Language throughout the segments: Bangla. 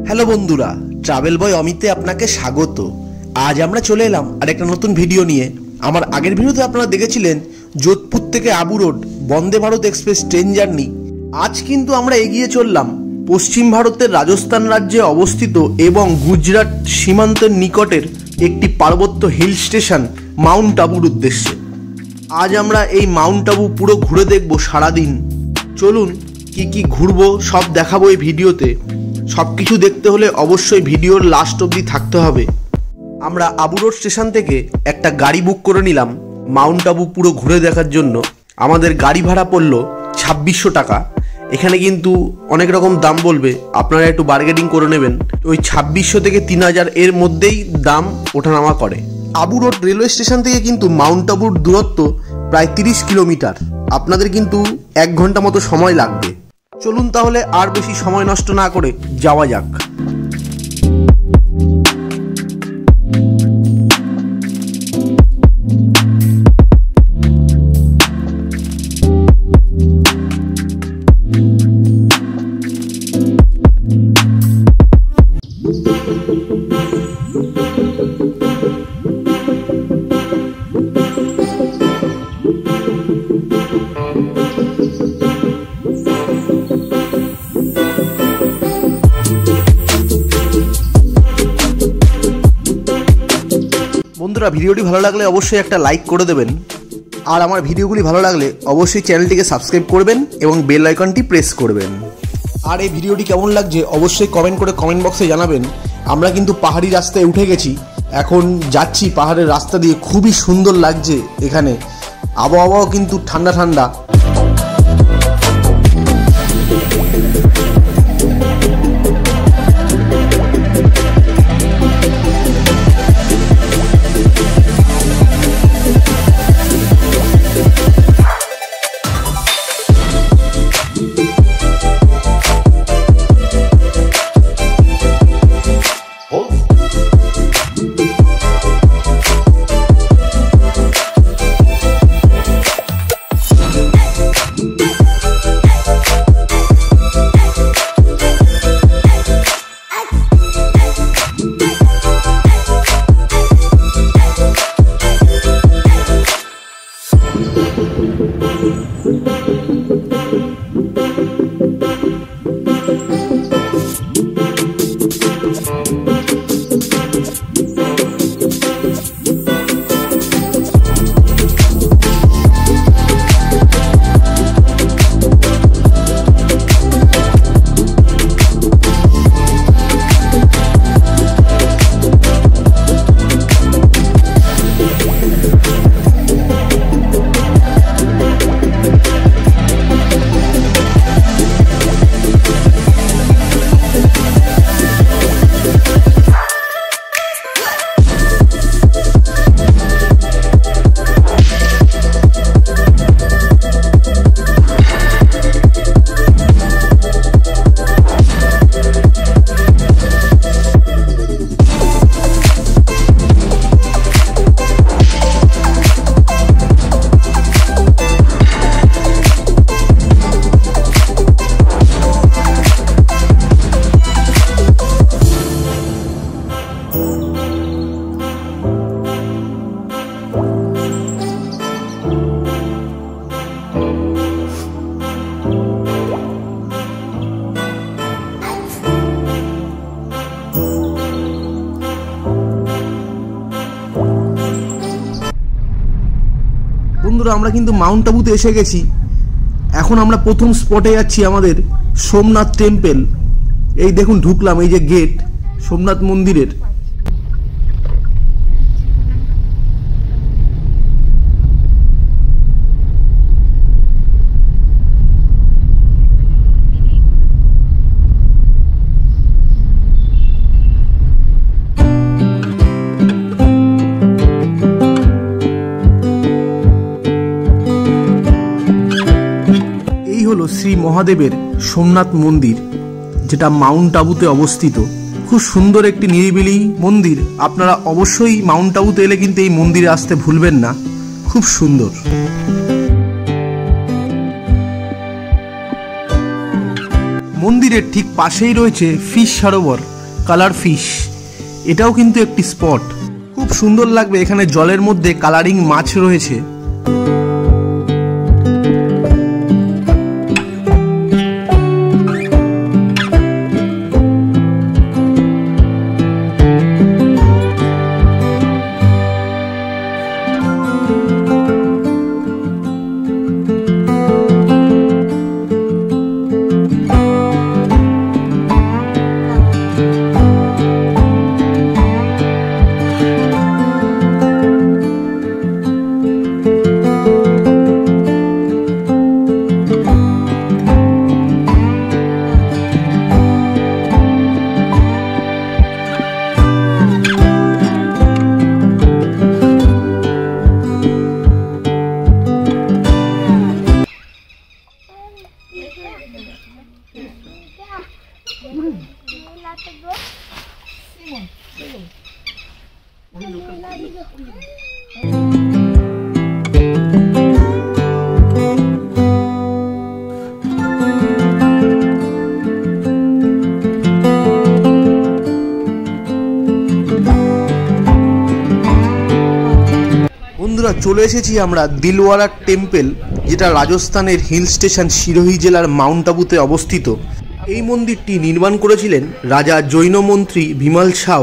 হ্যালো বন্ধুরা, ট্রাভেল বয় অমিতে আপনাকে স্বাগত। আজ আমরা চলে এলাম আর একটা নতুন ভিডিও নিয়ে। আমার আগের ভিডিওতে আপনারা দেখেছিলেন যোধপুর থেকে Abu road Vande Bharat express train journey. আজ কিন্তু আমরা এগিয়ে চললাম পশ্চিম ভারতের রাজস্থান রাজ্যে অবস্থিত এবং গুজরাট সীমান্তের নিকটের একটি পার্বত্য হিল স্টেশন মাউন্ট আবুর উদ্দেশ্যে। আজ আমরা এই মাউন্ট আবু পুরো ঘুরে দেখব সারাদিন। চলুন কি কি ঘুরবো সব দেখাবো এই ভিডিওতে। সব কিছু দেখতে হলে অবশ্যই ভিডিওর লাস্ট অবধি থাকতে হবে। আমরা আবু রোড স্টেশন থেকে একটা গাড়ি বুক করে নিলাম মাউন্ট আবু পুরো ঘুরে দেখার জন্য। আমাদের গাড়ি ভাড়া পড়লো 2600 টাকা। এখানে কিন্তু অনেক রকম দাম বলবে, আপনারা একটু বার্গেনিং করে নেবেন। ওই 2600 থেকে 3000 এর মধ্যেই দাম ওঠানামা করে। আবু রোড রেলওয়ে স্টেশন থেকে কিন্তু মাউন্ট আবুর দূরত্ব প্রায় 30 কিলোমিটার। আপনাদের কিন্তু 1 ঘন্টা মতো সময় লাগবে। চলুন তাহলে আর বেশি সময় নষ্ট না করে যাওয়া যাক। বন্ধুরা, ভিডিওটি ভালো লাগলে অবশ্যই একটা লাইক করে দেবেন। আর আমার ভিডিওগুলি ভালো লাগলে অবশ্যই চ্যানেলটিকে সাবস্ক্রাইব করবেন এবং বেল আইকনটি প্রেস করবেন। আর এই ভিডিওটি কেমন লাগছে অবশ্যই কমেন্ট করে কমেন্ট বক্সে জানাবেন। আমরা কিন্তু পাহাড়ি রাস্তায় উঠে গেছি, এখন যাচ্ছি পাহাড়ের রাস্তা দিয়ে। খুবই সুন্দর লাগছে এখানে, আবহাওয়াও কিন্তু ঠান্ডা ঠান্ডা। বন্ধুরা, আমরা কিন্তু মাউন্ট আবুতে এসে গেছি। এখন আমরা প্রথম স্পটে যাচ্ছি, আমাদের সোমনাথ টেম্পল। এই দেখুন ঢুকলাম, এই যে গেট সোমনাথ মন্দিরের। শ্রী মহাদেবের সোমনাথ মন্দির, যেটা মাউন্ট আবুতে অবস্থিত। খুব সুন্দর একটি নিরিবিলি মন্দির। আপনারা অবশ্যই মাউন্ট আবুতে এলে কিন্তু এই মন্দিরে আসতে ভুলবেন না, খুব সুন্দর। মন্দিরের ঠিক পাশেই রয়েছে ফিশ সরোবর, কালার ফিশ। এটাও কিন্তু একটি স্পট, খুব সুন্দর লাগবে। এখানে জলের মধ্যে কালারিং মাছ রয়েছে। বন্ধুরা, চলে এসেছি আমরা দিলওয়ারা টেম্পল, যেটা রাজস্থানের হিল স্টেশন সিরোহি জেলার মাউন্ট আবুতে অবস্থিত। এই মন্দিরটি নির্মাণ করেছিলেন রাজা জৈন মন্ত্রী বিমল শাহ।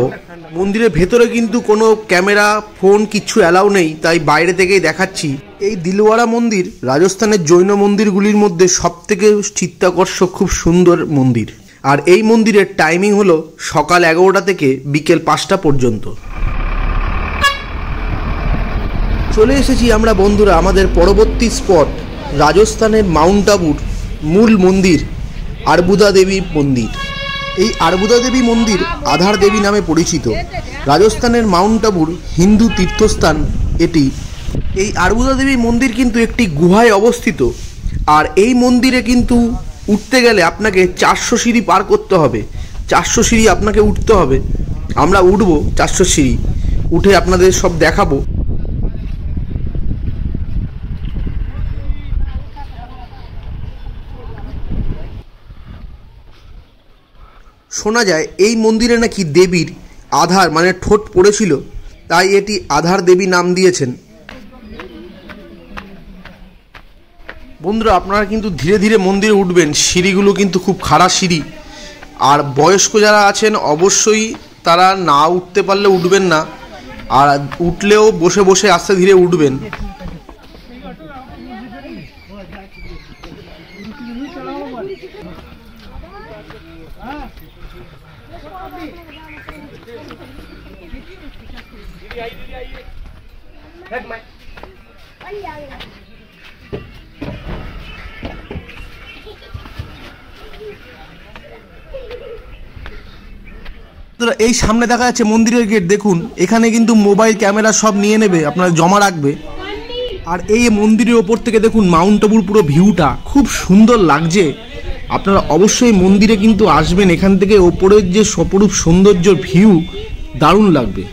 মন্দিরের ভেতরে কিন্তু কোনো ক্যামেরা, ফোন কিচ্ছু অ্যালাউ নেই, তাই বাইরে থেকেই দেখাচ্ছি। এই দিলওয়ারা মন্দির রাজস্থানের জৈন মন্দিরগুলির মধ্যে সবথেকে চিত্তাকর্ষক, খুব সুন্দর মন্দির। আর এই মন্দিরের টাইমিং হলো সকাল 11টা থেকে বিকেল 5টা পর্যন্ত। চলে এসেছি আমরা বন্ধুরা আমাদের পরবর্তী স্পট, রাজস্থানের মাউন্ট আবুর মূল মন্দির আর্বুদা দেবী মন্দির। এই আর্বুদা দেবী মন্দির আধার দেবী নামে পরিচিত। রাজস্থানের মাউন্ট আবুর হিন্দু তীর্থস্থান এটি। এই আর্বুদা দেবী মন্দির কিন্তু একটি গুহায় অবস্থিত। আর এই মন্দিরে কিন্তু উঠতে গেলে আপনাকে 400 সিঁড়ি পার করতে হবে। 400 সিঁড়ি আপনাকে উঠতে হবে। আমরা উঠবো 400 সিঁড়ি, উঠে আপনাদের সব দেখাবো। শোনা যায় এই মন্দিরে নাকি দেবীর আধার মানে ঠোঁট পড়েছিল, তাই এটি আধার দেবী নাম দিয়েছেন। বন্ধুরা, আপনারা কিন্তু ধীরে ধীরে মন্দিরে উঠবেন। সিঁড়িগুলো কিন্তু খুব খাড়া সিঁড়ি। আর বয়স্ক যারা আছেন অবশ্যই তারা না উঠতে পারলে উঠবেন না, আর উঠলেও বসে বসে আস্তে ধীরে উঠবেন। এই সামনে দেখা যাচ্ছে মন্দিরের গেট। দেখুন, এখানে কিন্তু মোবাইল ক্যামেরা সব নিয়ে নেবে, আপনারা জমা রাখবে। আর এই মন্দিরের ওপর থেকে দেখুন মাউন্ট আবুর পুরো ভিউটা খুব সুন্দর লাগছে। আপনারা অবশ্যই মন্দিরে কিন্তু আসবেন, এখান থেকে ওপরের যে অপরূপ সৌন্দর্য ভিউ দারুণ লাগবে।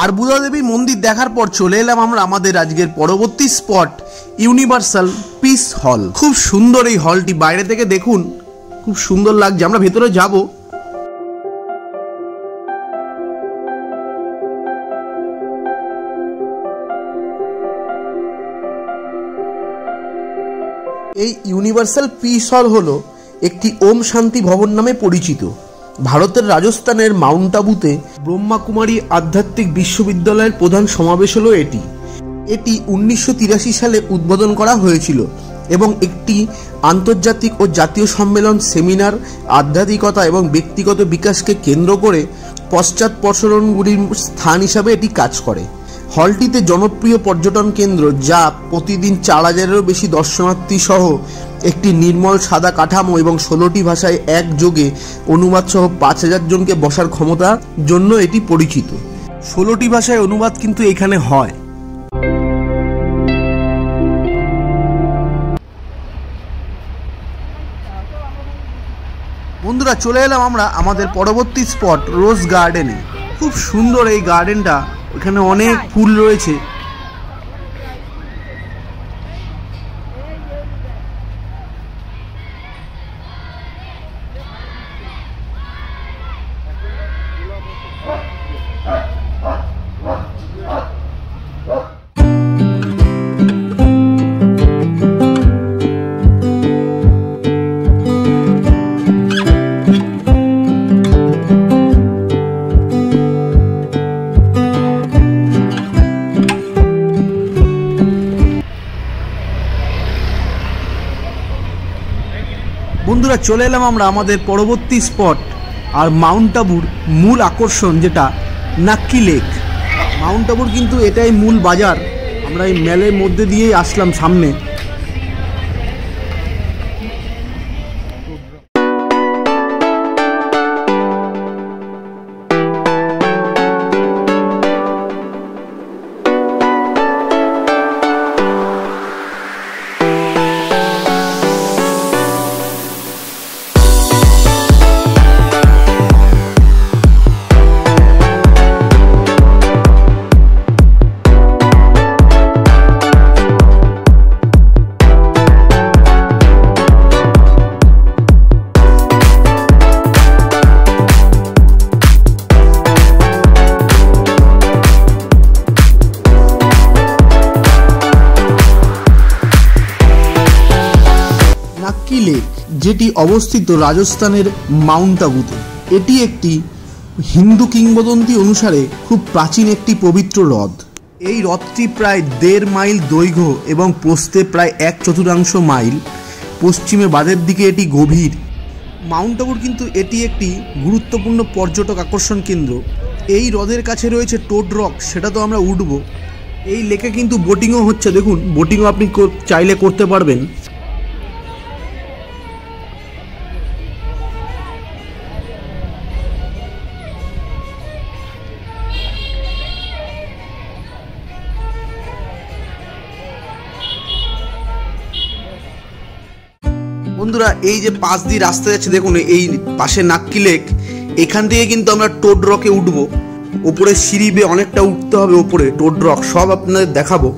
আর্বুদা দেবী মন্দির দেখার পর চলে এলাম আমরা আমাদের আজকের পরবর্তী স্পট, ইউনিভার্সাল পিস হল। খুব সুন্দর এই হলটি, বাইরে থেকে দেখুন খুব সুন্দর লাগছে। আমরা ভেতরে যাব। এই ইউনিভার্সাল পিস হল হলো একটি ওম শান্তি ভবন নামে পরিচিত। ভারতের রাজস্থানের মাউন্ট আবুতে ব্রহ্মাকুমারী আধ্যাত্মিক বিশ্ববিদ্যালয়ের প্রধান সমাবেশ হলো এটি। এটি 1983 সালে উদ্বোধন করা হয়েছিল এবং একটি আন্তর্জাতিক ও জাতীয় সম্মেলন, সেমিনার, আধ্যাত্মিকতা এবং ব্যক্তিগত বিকাশকে কেন্দ্র করে পশ্চাৎপসরণগুলির স্থান হিসাবে এটি কাজ করে। হলটিতে জনপ্রিয় পর্যটন কেন্দ্র, যা প্রতিদিন 4000-এরও বেশি দর্শনার্থী সহ একটি নির্মল সাদা কাঠামো এবং 16টি ভাষায় একযোগে অনুবাদ সহ 5000 জনকে বসার ক্ষমতার জন্য এটি পরিচিত। 16টি ভাষায় অনুবাদ কিন্তু এখানে হয়। বন্ধুরা, চলে এলাম আমরা আমাদের পরবর্তী স্পট রোজ গার্ডেনে। খুব সুন্দর এই গার্ডেনটা, এখানে অনেক ফুল রয়েছে। বন্ধুরা, চলে এলাম আমরা আমাদের পরবর্তী স্পট আর মাউন্ট আবুর মূল আকর্ষণ, যেটা নাক্কি লেক। মাউন্ট আবুর কিন্তু এটাই মূল বাজার। আমরা এই মেলের মধ্যে দিয়েই আসলাম সামনে। নাক্কি লেক, যেটি অবস্থিত রাজস্থানের মাউন্ট আবুতে। এটি একটি হিন্দু কিংবদন্তি অনুসারে খুব প্রাচীন একটি পবিত্র হ্রদ। এই হ্রদটি প্রায় 1.5 মাইল দৈর্ঘ্য এবং প্রস্থে প্রায় 1/4 মাইল। পশ্চিমে বাঁধের দিকে এটি গভীর। মাউন্ট আবুর কিন্তু এটি একটি গুরুত্বপূর্ণ পর্যটক আকর্ষণ কেন্দ্র। এই হ্রদের কাছে রয়েছে টোড রক, সেটা তো আমরা উঠব। এই লেকে কিন্তু বোটিংও হচ্ছে, দেখুন বোটিংও আপনি চাইলে করতে পারবেন। বন্ধুরা, এই যে পাশ দিয়ে রাস্তা যাচ্ছে, দেখুন এই পাশে নাক্কি লেক। এখান থেকে কিন্তু আমরা টোড রকে উঠবো। উপরে সিঁড়ি বেয়ে অনেকটা উঠতে হবে উপরে। টোড রক সব আপনাদের দেখাবো।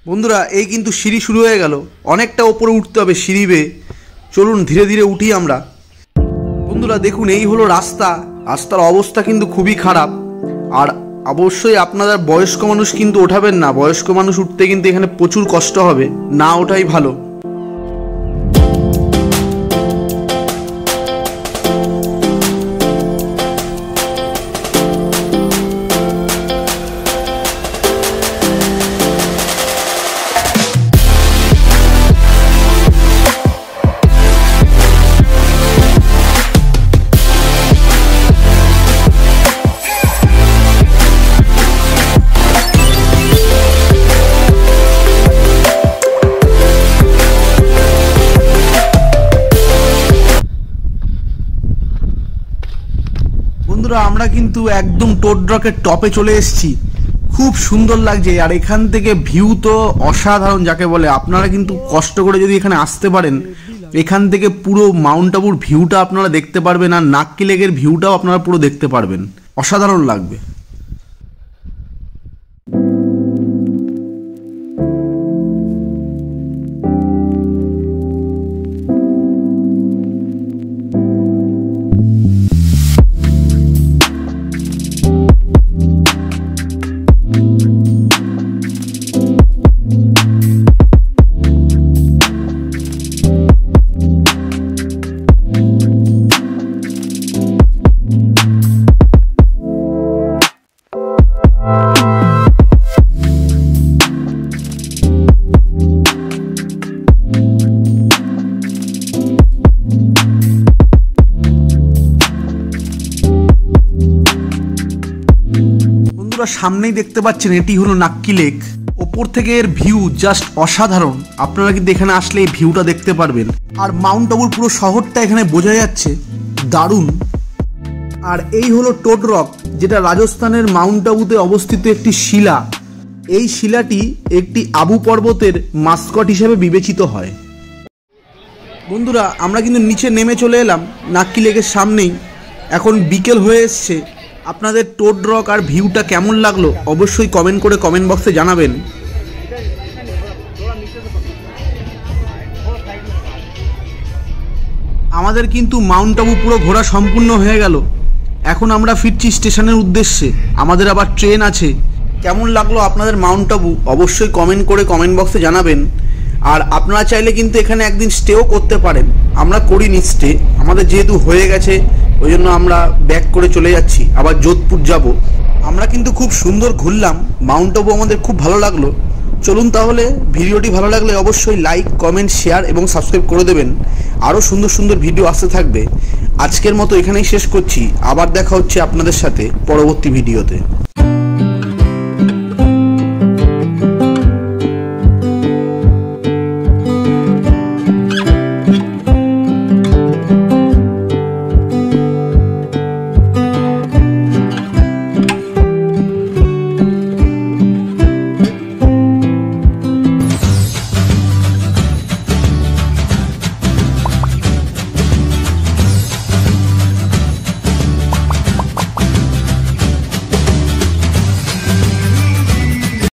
বন্ধুরা, এই কিন্তু সিঁড়ি শুরু হয়ে গেল। অনেকটা ওপরে উঠতে হবে সিঁড়ি বেয়ে। চলুন ধীরে ধীরে উঠি আমরা। বন্ধুরা দেখুন, এই হলো রাস্তা। রাস্তার অবস্থা কিন্তু খুবই খারাপ। আর অবশ্যই আপনারা বয়স্ক মানুষ কিন্তু ওঠাবেন না। বয়স্ক মানুষ উঠতে কিন্তু এখানে প্রচুর কষ্ট হবে, না ওঠাই ভালো। বন্ধুরা আমরা কিন্তু একদম টোডরকের টপে চলে এসেছি। খুব সুন্দর লাগছে আর এখান থেকে ভিউ তো অসাধারণ যাকে বলে। আপনারা কিন্তু কষ্ট করে যদি এখানে আসতে পারেন, এখান থেকে পুরো মাউন্ট আবুর ভিউটা আপনারা দেখতে পারবেন আর নাক্কি লেকের ভিউটাও আপনারা পুরো দেখতে পারবেন। অসাধারণ লাগবে। সামনেই দেখতে পাচ্ছেন এটি হলো নাক্কি লেক। ওপর থেকে এর ভিউ জাস্ট অসাধারণ। আপনারা কিন্তু এখানে আসলে এই ভিউটা দেখতে পারবেন আর মাউন্ট আবুর পুরো শহরটা এখানে বোঝা যাচ্ছে, দারুণ। আর এই হলো টোডরক, যেটা রাজস্থানের মাউন্ট আবুতে অবস্থিত একটি শিলা। এই শিলাটি একটি আবু পর্বতের মাস্কট হিসেবে বিবেচিত হয়। বন্ধুরা আমরা কিন্তু নিচে নেমে চলে এলাম নাক্কি লেকের সামনেই। এখন বিকেল হয়ে এসছে। আপনাদের টোডরক আর ভিউটা কেমন লাগলো অবশ্যই কমেন্ট করে কমেন্ট বক্সে জানাবেন। আমাদের কিন্তু মাউন্ট আবু পুরো ঘোরা সম্পূর্ণ হয়ে গেল। এখন আমরা ফিরছি স্টেশনের উদ্দেশ্যে, আমাদের আবার ট্রেন আছে। কেমন লাগলো আপনাদের মাউন্ট আবু অবশ্যই কমেন্ট করে কমেন্ট বক্সে জানাবেন। আর আপনারা চাইলে কিন্তু এখানে একদিন স্টেও করতে পারেন। আমরা করিনি স্টে, আমাদের যেহেতু হয়ে গেছে ওই জন্য আমরা ব্যাক করে চলে যাচ্ছি, আবার যোধপুর যাব। আমরা কিন্তু খুব সুন্দর ঘুরলাম, মাউন্ট আবু আমাদের খুব ভালো লাগলো। চলুন তাহলে, ভিডিওটি ভালো লাগলে অবশ্যই লাইক, কমেন্ট, শেয়ার এবং সাবস্ক্রাইব করে দেবেন। আরও সুন্দর সুন্দর ভিডিও আসতে থাকবে। আজকের মতো এখানেই শেষ করছি, আবার দেখা হচ্ছে আপনাদের সাথে পরবর্তী ভিডিওতে।